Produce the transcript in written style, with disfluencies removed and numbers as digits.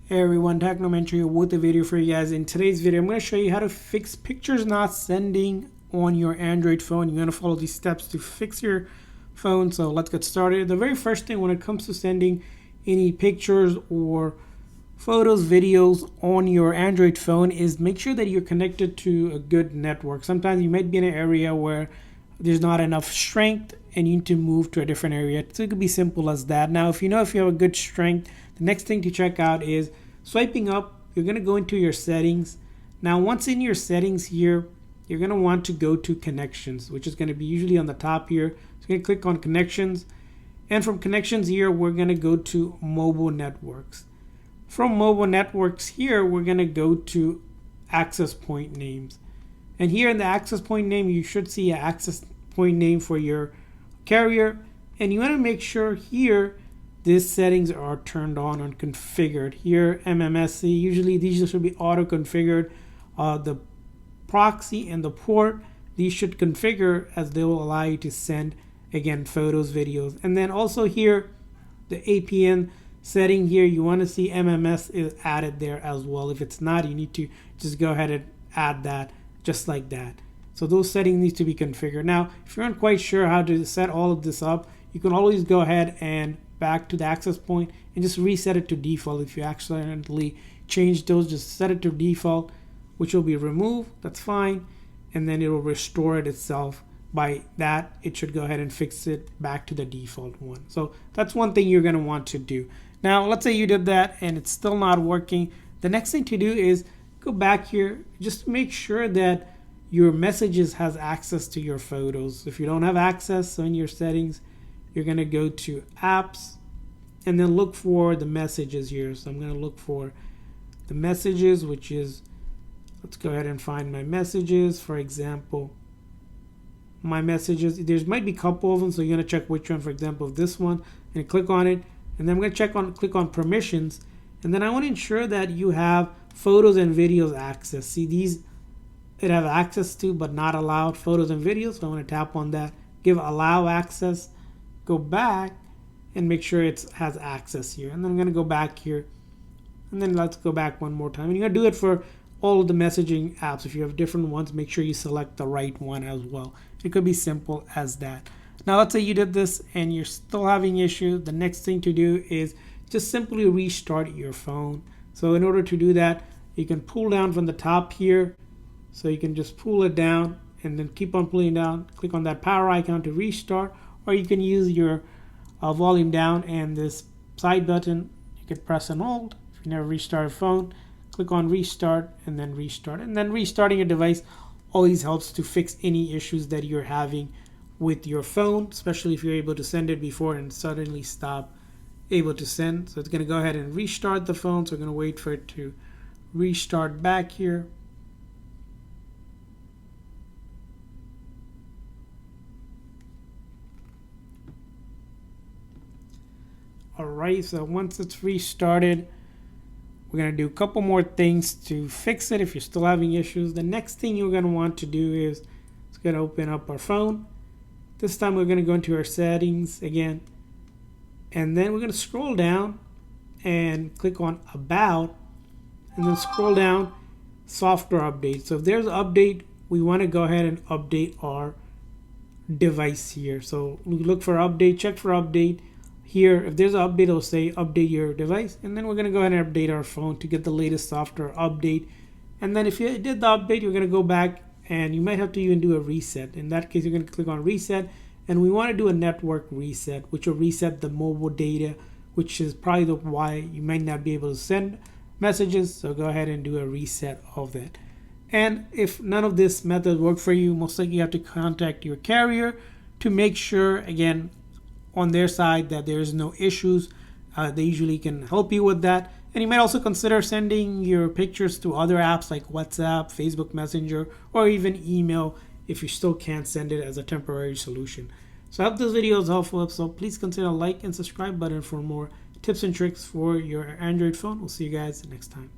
Hey everyone, Technomentary with a video for you guys. In today's video, I'm going to show you how to fix pictures not sending on your Android phone. You're going to follow these steps to fix your phone. So let's get started. The very first thing when it comes to sending any pictures or photos, videos on your Android phone is make sure that you're connected to a good network. Sometimes you might be in an area where there's not enough strength and you need to move to a different area. So it could be simple as that. Now, if you have a good strength, the next thing to check out is swiping up. You're going to go into your settings. Now, once in your settings here, you're going to want to go to connections, which is going to be usually on the top here. So you're going to click on connections. And from connections here, we're going to go to mobile networks. From mobile networks here, we're going to go to access point names. And here in the access point name, you should see an access point name for your carrier. And you want to make sure here these settings are turned on and configured. Here, MMSC, usually these should be auto configured. The proxy and the port, these should configure as they will allow you to send, again, photos, videos. And then also here, the APN setting here, you want to see MMS is added there as well. If it's not, you need to just go ahead and add that just like that. So those settings need to be configured. Now, if you're not quite sure how to set all of this up, you can always go ahead and back to the access point and just reset it to default. If you accidentally change those, just set it to default, which will be removed. That's fine. And then it will restore it itself. By that, it should go ahead and fix it back to the default one. So that's one thing you're going to want to do. Now, let's say you did that and it's still not working. The next thing to do is go back here, just make sure that your messages has access to your photos. If you don't have access, so in your settings, you're going to go to apps and then look for the messages here. So I'm going to look for the messages, which is, let's go ahead and find my messages. For example, my messages, there might be a couple of them, so you're going to check which one. For example, this one, and click on it, and then I'm going to click on permissions, and then I want to ensure that you have photos and videos access. See, these it have access to but not allowed, photos and videos. So I want to tap on that, give allow access, go back and make sure it has access here. And then I'm going to go back here, and then let's go back one more time. And you're going to do it for all of the messaging apps. If you have different ones, make sure you select the right one as well. It could be simple as that. Now, let's say you did this and you're still having issues. The next thing to do is just simply restart your phone. So in order to do that, you can pull down from the top here. So you can just pull it down and then keep on pulling down. Click on that power icon to restart, or you can use your volume down and this side button. You could press and hold. If you never restart a phone, click on restart and then restart. And then restarting a device always helps to fix any issues that you're having with your phone, especially if you're able to send it before and suddenly stop able to send. So it's going to go ahead and restart the phone. So we're going to wait for it to restart back here. Alright, so once it's restarted, we're going to do a couple more things to fix it if you're still having issues. The next thing you're going to want to do is it's going to open up our phone. This time we're going to go into our settings again. And then we're going to scroll down and click on About. And then scroll down, Software Update. So if there's an update, we want to go ahead and update our device here. So we look for update, check for update. Here, if there's an update, it'll say update your device. And then we're going to go ahead and update our phone to get the latest software update. And then if you did the update, you're going to go back and you might have to even do a reset. In that case, you're going to click on reset. And we want to do a network reset, which will reset the mobile data, which is probably why you might not be able to send messages. So go ahead and do a reset of that. And if none of this method work for you, most likely you have to contact your carrier to make sure, again, on their side that there's no issues. They usually can help you with that. And you might also consider sending your pictures to other apps like WhatsApp, Facebook Messenger, or even email if you still can't send it as a temporary solution. So I hope this video is helpful. So please consider like and subscribe button for more tips and tricks for your Android phone. We'll see you guys next time.